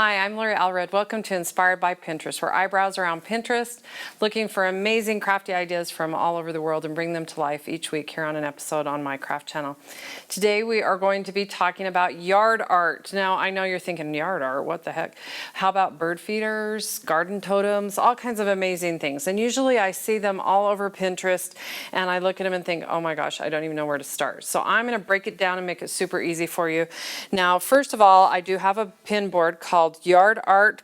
Hi, I'm Lori Allred. Welcome to Inspired by Pinterest, where I browse around Pinterest looking for amazing crafty ideas from all over the world and bring them to life each week here on an episode on my craft channel. Today we are going to be talking about yard art. Now I know you're thinking yard art, what the heck? How about bird feeders, garden totems, all kinds of amazing things. And usually I see them all over Pinterest and I look at them and think, oh my gosh, I don't even know where to start. So I'm going to break it down and make it super easy for you. Now, first of all, I do have a pin board called Yard Art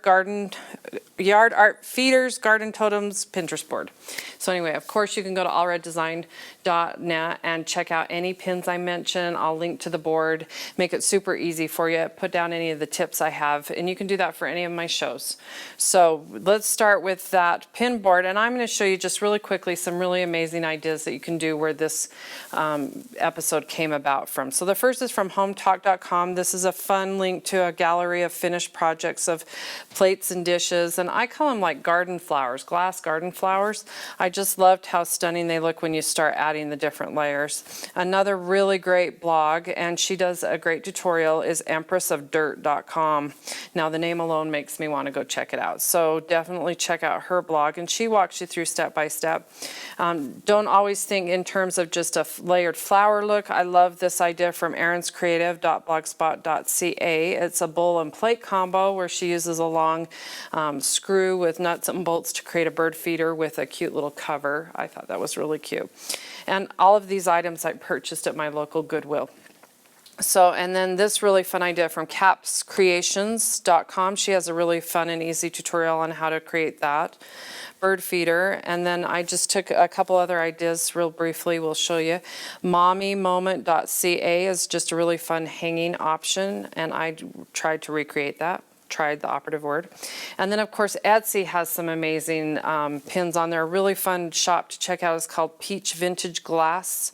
Feeders Garden Totems Pinterest board. So anyway, of course you can go to allreddesign.net and check out any pins I mention. I'll link to the board, make it super easy for you, put down any of the tips I have, and you can do that for any of my shows. So let's start with that pin board, and I'm going to show you just really quickly some really amazing ideas that you can do where this episode came about from. So the first is from hometalk.com. This is a fun link to a gallery of finished projects of plates and dishes, and I call them like garden flowers, glass garden flowers. I just loved how stunning they look when you start adding the different layers. Another really great blog, and she does a great tutorial, is empressofdirt.com. Now the name alone makes me want to go check it out, so definitely check out her blog, and she walks you through step by step. Don't always think in terms of just a layered flower look. I love this idea from arinscreative.blogspot.ca. It's a bowl and plate combo where she uses a long screw with nuts and bolts to create a bird feeder with a cute little cover. I thought that was really cute. And all of these items I purchased at my local Goodwill. So, and then this really fun idea from capscreations.com. She has a really fun and easy tutorial on how to create that bird feeder. And then I just took a couple other ideas real briefly. We'll show you. mommymoment.ca is just a really fun hanging option, and I tried to recreate that. Tried the operative word. And then of course Etsy has some amazing pins on there. A really fun shop to check out is called Peach Vintage Glass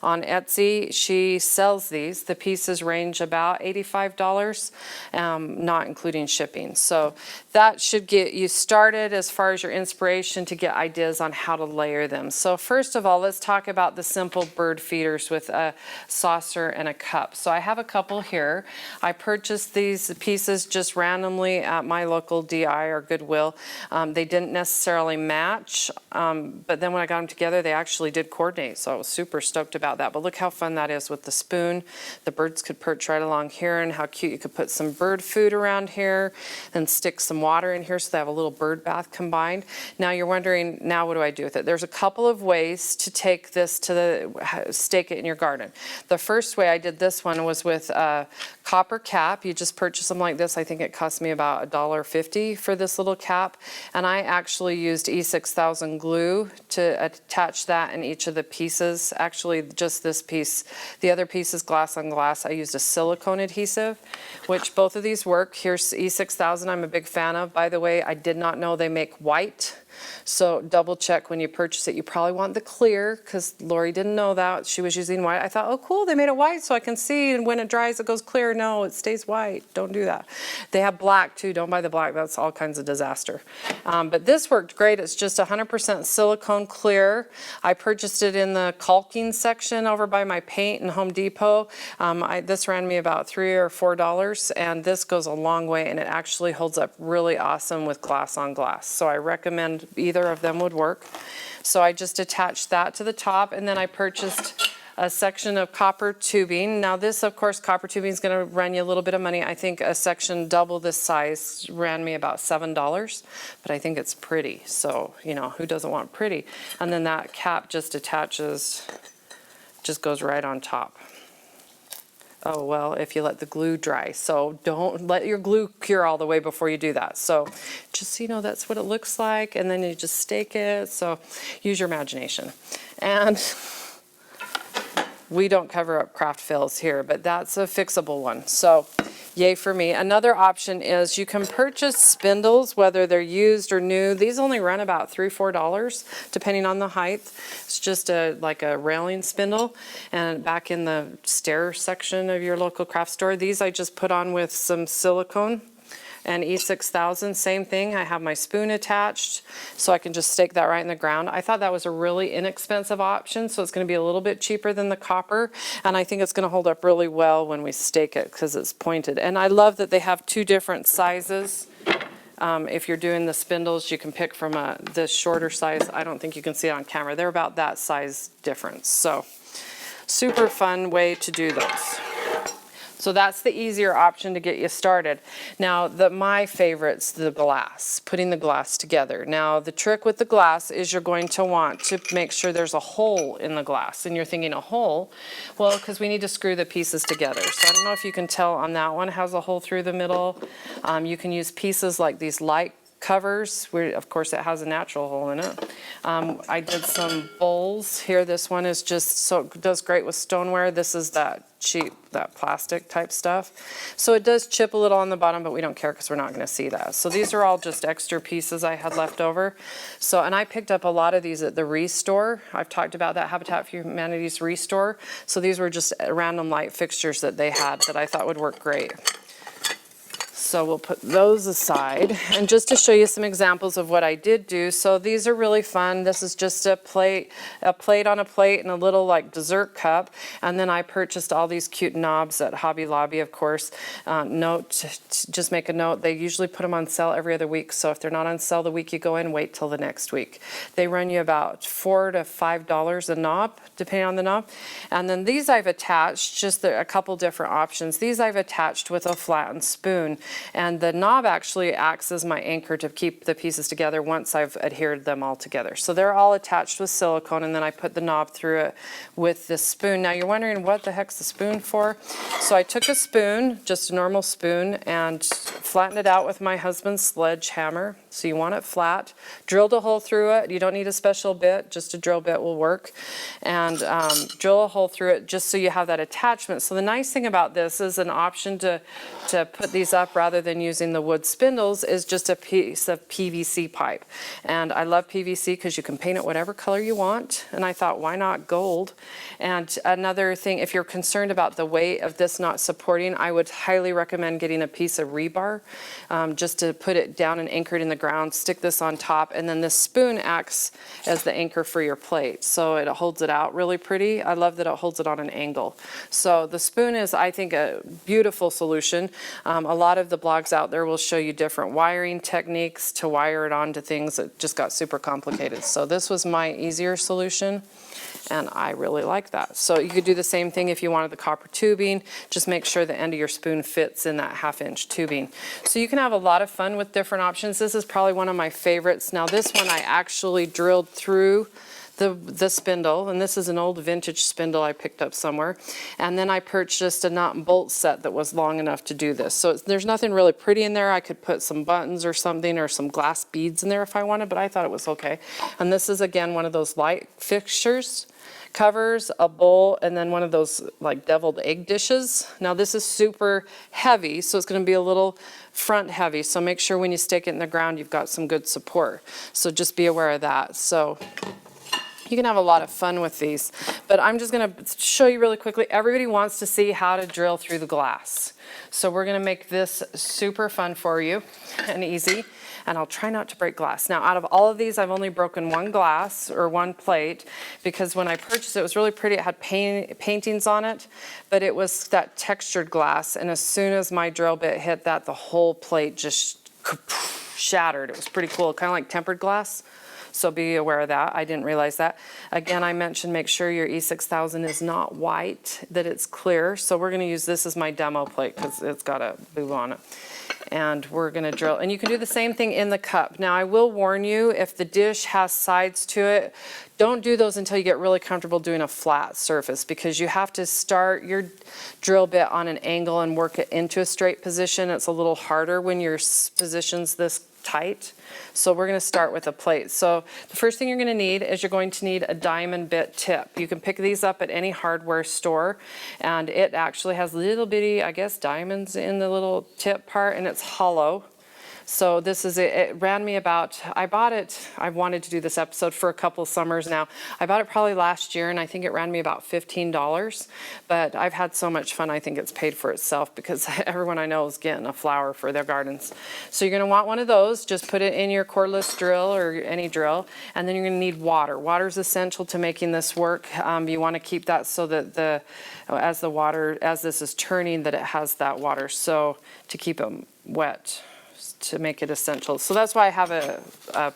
on Etsy. She sells these. The pieces range about $85, not including shipping. So that should get you started as far as your inspiration to get ideas on how to layer them. So first of all, let's talk about the simple bird feeders with a saucer and a cup. So I have a couple here. I purchased these pieces just randomly at my local DI or Goodwill. They didn't necessarily match, but then when I got them together, they actually did coordinate, so I was super stoked about that. But look how fun that is with the spoon. The birds could perch right along here, and how cute you could put some bird food around here and stick some water in here so they have a little bird bath combined. Now you're wondering, now what do I do with it? There's a couple of ways to take this to stake it in your garden. The first way I did this one was with a copper cap. You just purchase them like this. I think it cost me about $1.50 for this little cap, and I actually used E6000 glue to attach that in each of the pieces. Actually, just this piece. The other piece is glass on glass. I used a silicone adhesive, which both of these work. Here's E6000 I'm a big fan of. By the way, I did not know they make white. So double check when you purchase it. You probably want the clear, because Lori didn't know that. She was using white. I thought, oh cool, they made it white so I can see, and when it dries it goes clear. No, it stays white. Don't do that. They have black too. Don't buy the black. That's all kinds of disaster. But this worked great. It's just 100% silicone clear. I purchased it in the caulking section over by my paint in Home Depot. This ran me about $3 or $4, and this goes a long way, and it actually holds up really awesome with glass on glass. So I recommend either of them would work. So I just attached that to the top, and then I purchased a section of copper tubing. Now this, of course, copper tubing is going to run you a little bit of money. I think a section double this size ran me about $7, but I think it's pretty. So, you know, who doesn't want pretty? And then that cap just attaches, just goes right on top. Oh, well, if you let the glue dry. So don't let your glue cure all the way before you do that. So just so you know, that's what it looks like. And then you just stake it. So use your imagination. And we don't cover up craft fails here, but that's a fixable one. So yay for me. Another option is you can purchase spindles, whether they're used or new. These only run about $3 or $4, depending on the height. It's just like a railing spindle. And back in the stair section of your local craft store, these I just put on with some silicone And E6000, same thing. I have my spoon attached, so I can just stake that right in the ground. I thought that was a really inexpensive option, so it's going to be a little bit cheaper than the copper, and I think it's going to hold up really well when we stake it because it's pointed. And I love that they have two different sizes. If you're doing the spindles, you can pick from the shorter size. I don't think you can see it on camera. They're about that size difference. So super fun way to do those. So that's the easier option to get you started. Now, my favorite's the glass, putting the glass together. Now, the trick with the glass is you're going to want to make sure there's a hole in the glass. And you're thinking a hole? Well, because we need to screw the pieces together. So I don't know if you can tell on that one, it has a hole through the middle. You can use pieces like these light covers, where of course it has a natural hole in it. I did some bowls here. This one is just, so it does great with stoneware. This is that cheap, that plastic type stuff. So it does chip a little on the bottom, but we don't care because we're not going to see that. So these are all just extra pieces I had left over. So, and I picked up a lot of these at the Restore. I've talked about that Habitat for Humanity's Restore. So these were just random light fixtures that they had that I thought would work great. So we'll put those aside. And just to show you some examples of what I did do, so these are really fun. This is just a plate on a plate and a little like dessert cup. And then I purchased all these cute knobs at Hobby Lobby, of course. Just make a note, they usually put them on sale every other week. So if they're not on sale the week you go in, wait till the next week. They run you about $4 to $5 a knob, depending on the knob. And then these I've attached, just a couple different options. These I've attached with a flattened spoon. And the knob actually acts as my anchor to keep the pieces together once I've adhered them all together. So they're all attached with silicone, and then I put the knob through it with this spoon. Now you're wondering what the heck's the spoon for? So I took a spoon, just a normal spoon, and flattened it out with my husband's sledgehammer. So you want it flat. Drilled a hole through it. You don't need a special bit, just a drill bit will work. And drill a hole through it just so you have that attachment. So the nice thing about this is an option to put these up rather than using the wood spindles is just a piece of PVC pipe. And I love PVC because you can paint it whatever color you want. And I thought, why not gold? And another thing, if you're concerned about the weight of this not supporting, I would highly recommend getting a piece of rebar just to put it down and anchor it in the ground. Stick this on top, and then this spoon acts as the anchor for your plate. So it holds it out really pretty. I love that it holds it on an angle. So the spoon is, I think, a beautiful solution. A lot of the blogs out there will show you different wiring techniques to wire it onto things that just got super complicated. So this was my easier solution, and I really like that. So you could do the same thing if you wanted the copper tubing. Just make sure the end of your spoon fits in that 1/2-inch tubing. So you can have a lot of fun with different options. This is probably one of my favorites. Now this one I actually drilled through the spindle, and this is an old vintage spindle I picked up somewhere. And then I purchased a nut and bolt set that was long enough to do this. So there's nothing really pretty in there. I could put some buttons or something or some glass beads in there if I wanted, but I thought it was okay. And this is again one of those light fixtures. Covers, a bowl, and then one of those like deviled egg dishes. Now this is super heavy, so it's going to be a little front heavy. So make sure when you stick it in the ground, you've got some good support. So just be aware of that. So you can have a lot of fun with these, but I'm just going to show you really quickly. Everybody wants to see how to drill through the glass. So we're going to make this super fun for you and easy. And I'll try not to break glass. Now, out of all of these, I've only broken one glass or one plate because when I purchased it, it was really pretty. It had paintings on it, but it was that textured glass. And as soon as my drill bit hit that, the whole plate just shattered. It was pretty cool, kind of like tempered glass. So be aware of that. I didn't realize that. Again, I mentioned make sure your E6000 is not white, that it's clear. So we're going to use this as my demo plate because it's got a boo on it. And we're going to drill. And you can do the same thing in the cup. Now, I will warn you, if the dish has sides to it, don't do those until you get really comfortable doing a flat surface because you have to start your drill bit on an angle and work it into a straight position. It's a little harder when your position's this tight. So we're going to start with a plate. So the first thing you're going to need is you're going to need a diamond bit tip. You can pick these up at any hardware store, and it actually has little bitty, I guess, diamonds in the little tip part, and it's hollow. So this is it. It ran me about, I bought it, I've wanted to do this episode for a couple of summers now. I bought it probably last year, and I think it ran me about $15. But I've had so much fun, I think it's paid for itself, because everyone I know is getting a flower for their gardens. So you're going to want one of those. Just put it in your cordless drill or any drill, and then you're going to need water. Water is essential to making this work. You want to keep that so that as this is turning, that it has that water, so to keep it wet, to make it essential. So that's why I have a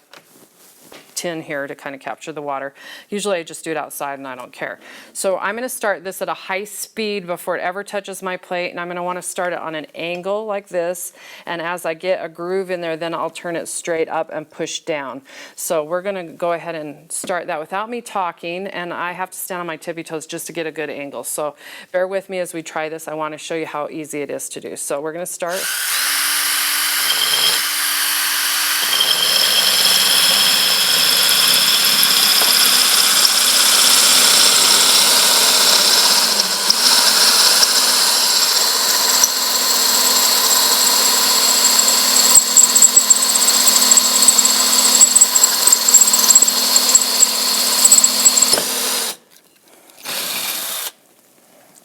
tin here to kind of capture the water. Usually I just do it outside and I don't care. So I'm going to start this at a high speed before it ever touches my plate, and I'm going to want to start it on an angle like this, and as I get a groove in there, then I'll turn it straight up and push down. So we're going to go ahead and start that without me talking, and I have to stand on my tippy toes just to get a good angle. So bear with me as we try this. I want to show you how easy it is to do. So we're going to start.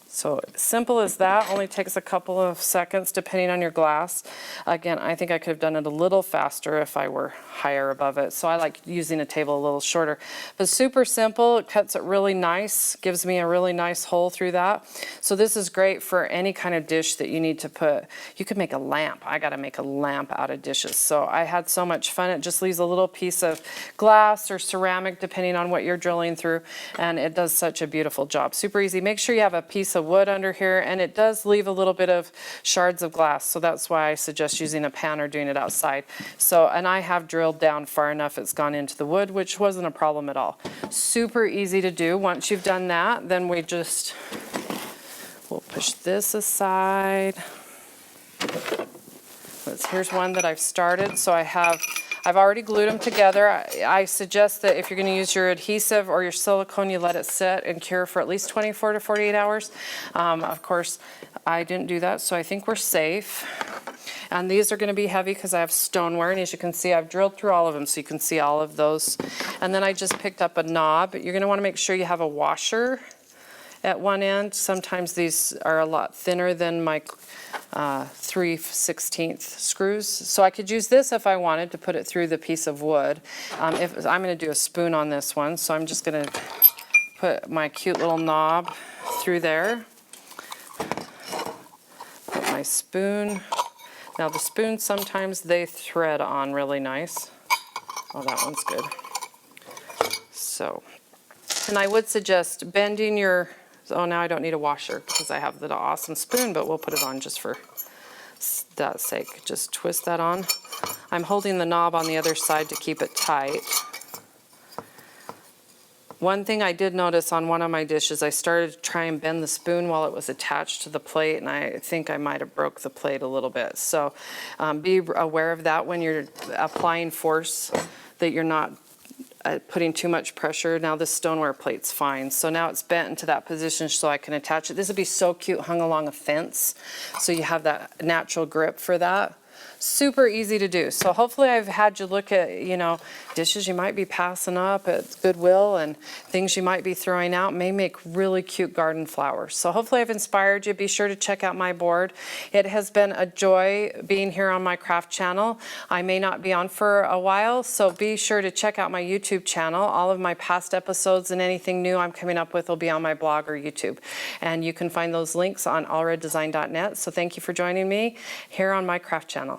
So simple as that, only takes a couple of seconds depending on your glass. Again, I think I could have done it a little faster if I were higher above it. So I like using a table a little shorter. But super simple, it cuts it really nice, gives me a really nice hole through that. So this is great for any kind of dish that you need to put. You could make a lamp. I got to make a lamp out of dishes. So I had so much fun. It just leaves a little piece of glass or ceramic depending on what you're drilling through, and it does such a beautiful job. Super easy. Make sure you have a piece of wood under here, and it does leave a little bit of shards of glass, so that's why I suggest using a pan or doing it outside. So, and I have drilled down far enough it's gone into the wood, which wasn't a problem at all. Super easy to do. Once you've done that, then we'll push this aside. Here's one that I've started. So I've already glued them together. I suggest that if you're going to use your adhesive or your silicone, you let it sit and cure for at least 24 to 48 hours. Of course, I didn't do that, so I think we're safe. And these are going to be heavy because I have stoneware, and as you can see, I've drilled through all of them, so you can see all of those. And then I just picked up a knob. You're going to want to make sure you have a washer at one end. Sometimes these are a lot thinner than my 3/16 screws. So I could use this if I wanted to put it through the piece of wood. I'm going to do a spoon on this one, so I'm just going to put my cute little knob through there. Put my spoon. Now the spoons, sometimes they thread on really nice. Oh, that one's good. So, and I would suggest bending your, oh, now I don't need a washer because I have the awesome spoon, but we'll put it on just for that sake. Just twist that on. I'm holding the knob on the other side to keep it tight. One thing I did notice on one of my dishes, I started to try and bend the spoon while it was attached to the plate, and I think I might have broke the plate a little bit. So be aware of that when you're applying force, that you're not putting too much pressure. Now this stoneware plate's fine. So now it's bent into that position so I can attach it. This would be so cute hung along a fence. So you have that natural grip for that. Super easy to do. So hopefully I've had you look at, dishes you might be passing up at Goodwill and things you might be throwing out may make really cute garden flowers. So hopefully I've inspired you. Be sure to check out my board. It has been a joy being here on my craft channel. I may not be on for a while, so be sure to check out my YouTube channel. All of my past episodes and anything new I'm coming up with will be on my blog or YouTube. And you can find those links on allreddesign.net. So thank you for joining me here on my craft channel.